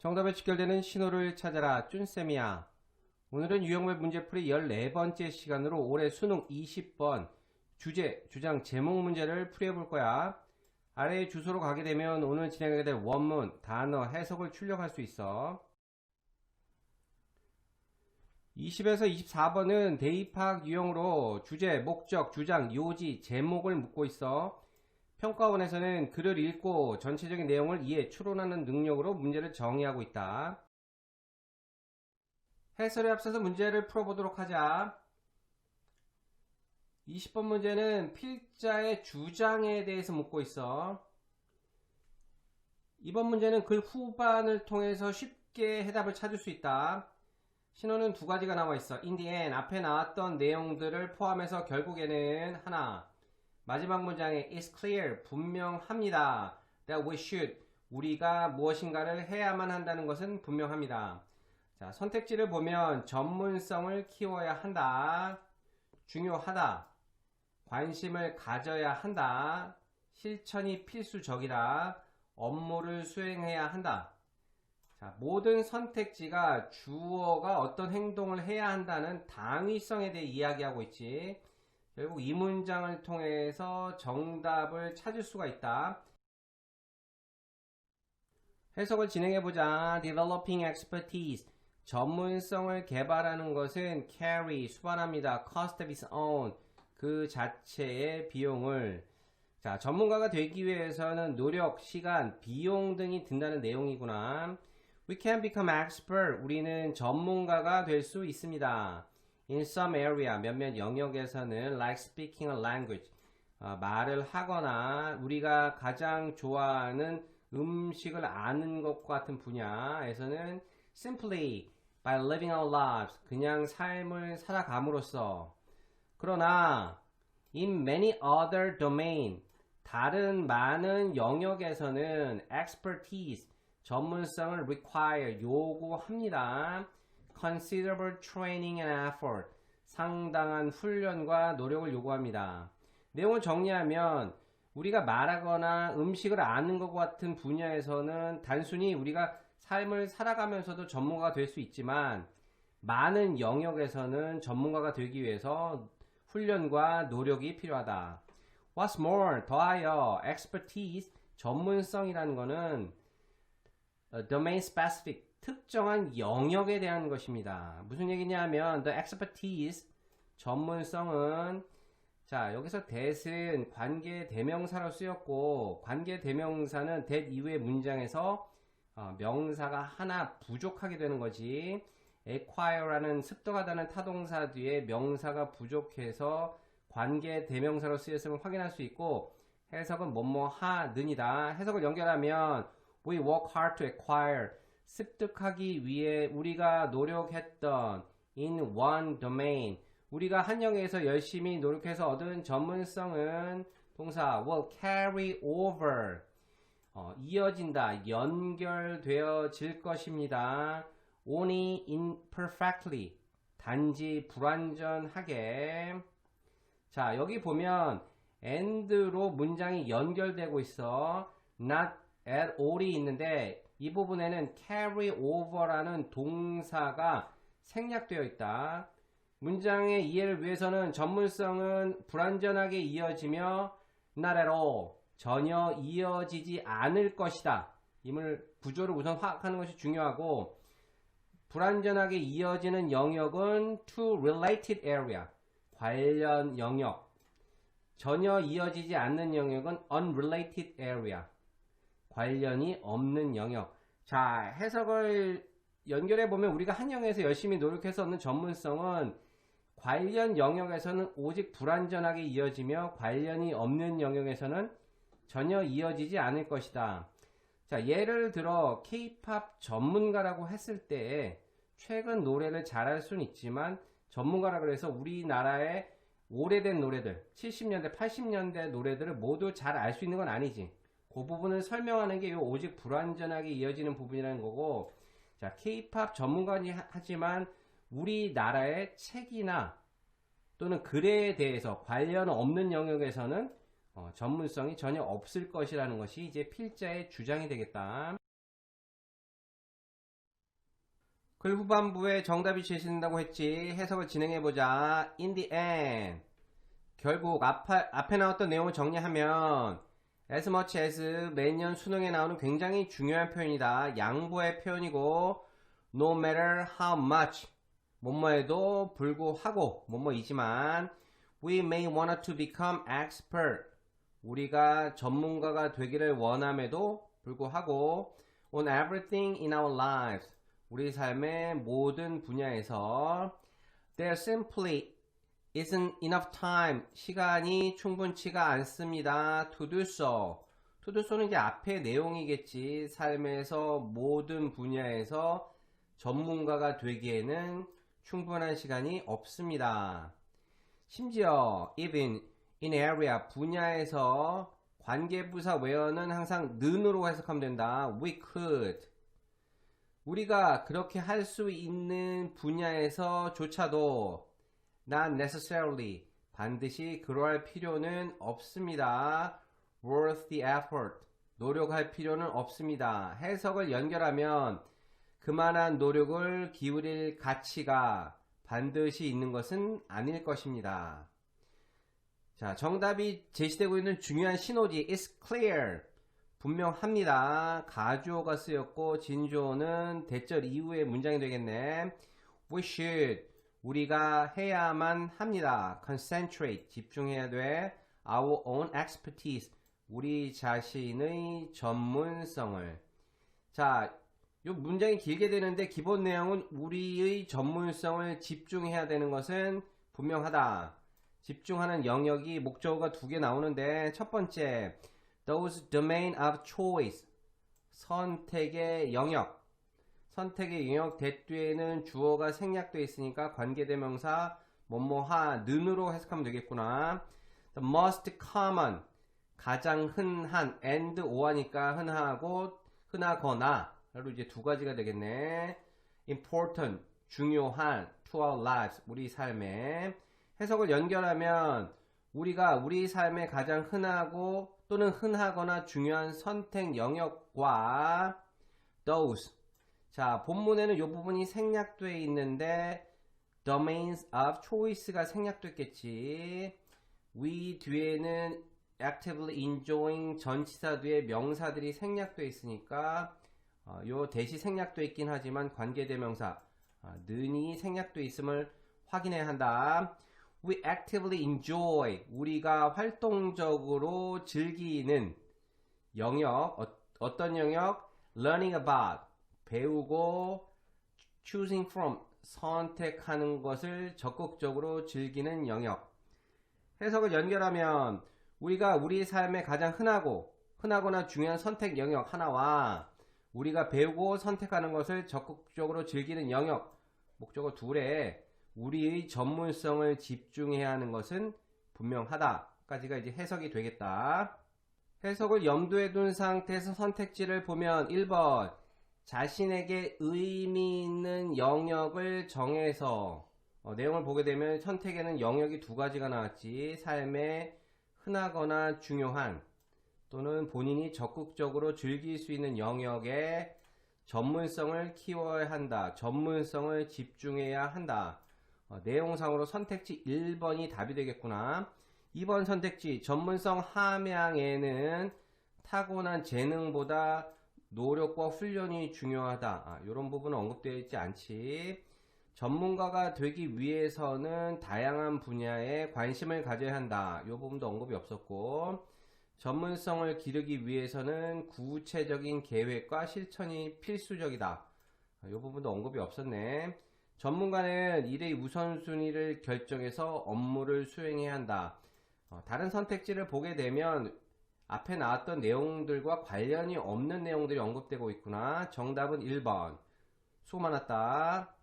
정답에 직결되는 신호를 찾아라. 쭌쌤이야. 오늘은 유형별 문제풀이 14번째 시간으로 올해 수능 20번 주제, 주장, 제목 문제를 풀이해볼 거야. 아래의 주소로 가게 되면 오늘 진행하게 될 원문, 단어, 해석을 출력할 수 있어. 20에서 24번은 대입학 유형으로 주제, 목적, 주장, 요지, 제목을 묻고 있어. 평가원에서는 글을 읽고 전체적인 내용을 이해, 추론하는 능력으로 문제를 정의하고 있다. 해설에 앞서서 문제를 풀어보도록 하자. 20번 문제는 필자의 주장에 대해서 묻고 있어. 이번 문제는 글 후반을 통해서 쉽게 해답을 찾을 수 있다. 신호는 두 가지가 나와 있어. In the end, 앞에 나왔던 내용들을 포함해서 결국에는 하나, 마지막 문장에 is clear, 분명합니다. that we should, 우리가 무엇인가를 해야만 한다는 것은 분명합니다. 자, 선택지를 보면 전문성을 키워야 한다, 중요하다, 관심을 가져야 한다, 실천이 필수적이다, 업무를 수행해야 한다. 자, 모든 선택지가 주어가 어떤 행동을 해야 한다는 당위성에 대해 이야기하고 있지. 결국 이 문장을 통해서 정답을 찾을 수가 있다. 해석을 진행해보자. Developing expertise, 전문성을 개발하는 것은 carry, 수반합니다. cost of its own, 그 자체의 비용을. 자, 전문가가 되기 위해서는 노력, 시간, 비용 등이 든다는 내용이구나. We can become expert, 우리는 전문가가 될 수 있습니다. In some area, 몇몇 영역에서는 like speaking a language, 말을 하거나 우리가 가장 좋아하는 음식을 아는 것과 같은 분야에서는 simply by living our lives, 그냥 삶을 살아감으로써. 그러나 in many other domain, 다른 많은 영역에서는 expertise, 전문성을 require, 요구합니다. considerable training and effort, 상당한 훈련과 노력을 요구합니다. 내용을 정리하면 우리가 말하거나 음식을 아는 것과 같은 분야에서는 단순히 우리가 삶을 살아가면서도 전문가가 될 수 있지만 많은 영역에서는 전문가가 되기 위해서 훈련과 노력이 필요하다. What's more, 더하여 expertise, 전문성이라는 것은 domain specific, 특정한 영역에 대한 것입니다. 무슨 얘기냐면 the expertise, 전문성은, 자, 여기서 that은 관계 대명사로 쓰였고, 관계 대명사는 that 이후의 문장에서 명사가 하나 부족하게 되는 거지. acquire라는 습득하다는 타동사 뒤에 명사가 부족해서 관계 대명사로 쓰였음을 확인할 수 있고, 해석은 뭐뭐 하는이다. 해석을 연결하면 we work hard to acquire, 습득하기 위해 우리가 노력했던 in one domain, 우리가 한 영역에서 열심히 노력해서 얻은 전문성은 동사 will carry over, 이어진다, 연결되어질 것입니다. only imperfectly, 단지 불완전하게. 자, 여기 보면 and로 문장이 연결되고 있어. not at all이 있는데 이 부분에는 carry over라는 동사가 생략되어 있다. 문장의 이해를 위해서는 전문성은 불완전하게 이어지며 not at all, 전혀 이어지지 않을 것이다. 임을 구조를 우선 파악하는 것이 중요하고, 불완전하게 이어지는 영역은 to related area, 관련 영역, 전혀 이어지지 않는 영역은 unrelated area, 관련이 없는 영역. 자, 해석을 연결해 보면 우리가 한 영역에서 열심히 노력해서 얻는 전문성은 관련 영역에서는 오직 불완전하게 이어지며 관련이 없는 영역에서는 전혀 이어지지 않을 것이다. 자, 예를 들어 K-팝 전문가라고 했을 때 최근 노래를 잘할 수는 있지만 전문가라 그래서 우리나라의 오래된 노래들, 70년대, 80년대 노래들을 모두 잘 알 수 있는 건 아니지. 그 부분을 설명하는 게 오직 불완전하게 이어지는 부분이라는 거고, 자, K-팝 전문가니 하지만 우리나라의 책이나 또는 글에 대해서 관련 없는 영역에서는 전문성이 전혀 없을 것이라는 것이 이제 필자의 주장이 되겠다. 글 후반부에 정답이 제시된다고 했지. 해석을 진행해보자. In the end. 결국 앞에 나왔던 내용을 정리하면 as much as 매년 수능에 나오는 굉장히 중요한 표현이다. 양보의 표현이고 no matter how much 뭐뭐에도 불구하고 뭐뭐이지만 we may want to become expert 우리가 전문가가 되기를 원함에도 불구하고 on everything in our lives 우리 삶의 모든 분야에서 there simply isn't enough time 시간이 충분치가 않습니다. to do so to do so는 이제 앞의 내용이겠지. 삶에서 모든 분야에서 전문가가 되기에는 충분한 시간이 없습니다. 심지어 even in area 분야에서 관계부사 where는 항상 는으로 해석하면 된다. we could 우리가 그렇게 할 수 있는 분야에서조차도 not necessarily 반드시 그러할 필요는 없습니다. worth the effort 노력할 필요는 없습니다. 해석을 연결하면 그만한 노력을 기울일 가치가 반드시 있는 것은 아닐 것입니다. 자, 정답이 제시되고 있는 중요한 신호지 is clear 분명합니다. 가주어가 쓰였고 진주어는 대절 이후의 문장이 되겠네. we should 우리가 해야만 합니다. concentrate 집중해야 돼. our own expertise 우리 자신의 전문성을 자, 이 문장이 길게 되는데 기본 내용은 우리의 전문성을 집중해야 되는 것은 분명하다. 집중하는 영역이 목적어가 두 개 나오는데 첫 번째 those domain of choice 선택의 영역 선택의 영역 대뒤에는 주어가 생략되어 있으니까 관계대명사 뭐뭐하 는으로 해석하면 되겠구나. the most common 가장 흔한 and 오하니까 흔하고 흔하거나 로 이제 두 가지가 되겠네. important 중요한 to our lives 우리 삶에 해석을 연결하면 우리가 우리 삶에 가장 흔하고 또는 흔하거나 중요한 선택 영역과 those 자 본문에는 이 부분이 생략되어 있는데 domains of choice가 생략됐겠지. we 뒤에는 actively enjoying 전치사 뒤에 명사들이 생략되어 있으니까 요 대시 생략되어 있긴 하지만 관계대명사 는이 생략되어 있음을 확인해야 한다. We actively enjoy 우리가 활동적으로 즐기는 영역 어떤 영역? learning about 배우고 choosing from 선택하는 것을 적극적으로 즐기는 영역. 해석을 연결하면 우리가 우리 삶에 가장 흔하거나 중요한 선택 영역 하나와 우리가 배우고 선택하는 것을 적극적으로 즐기는 영역 목적어 둘에 우리의 전문성을 집중해야 하는 것은 분명하다 까지가 이제 해석이 되겠다. 해석을 염두에 둔 상태에서 선택지를 보면 1번 자신에게 의미 있는 영역을 정해서 내용을 보게 되면 선택에는 영역이 두 가지가 나왔지. 삶에 흔하거나 중요한 또는 본인이 적극적으로 즐길 수 있는 영역에 전문성을 키워야 한다. 전문성을 집중해야 한다. 내용상으로 선택지 1번이 답이 되겠구나. 2번 선택지 전문성 함양에는 타고난 재능보다 노력과 훈련이 중요하다. 이런 부분은 언급되어 있지 않지. 전문가가 되기 위해서는 다양한 분야에 관심을 가져야 한다. 이 부분도 언급이 없었고 전문성을 기르기 위해서는 구체적인 계획과 실천이 필수적이다. 이 부분도 언급이 없었네. 전문가는 일의 우선순위를 결정해서 업무를 수행해야 한다. 다른 선택지를 보게 되면 앞에 나왔던 내용들과 관련이 없는 내용들이 언급되고 있구나. 정답은 1번. 수고 많았다.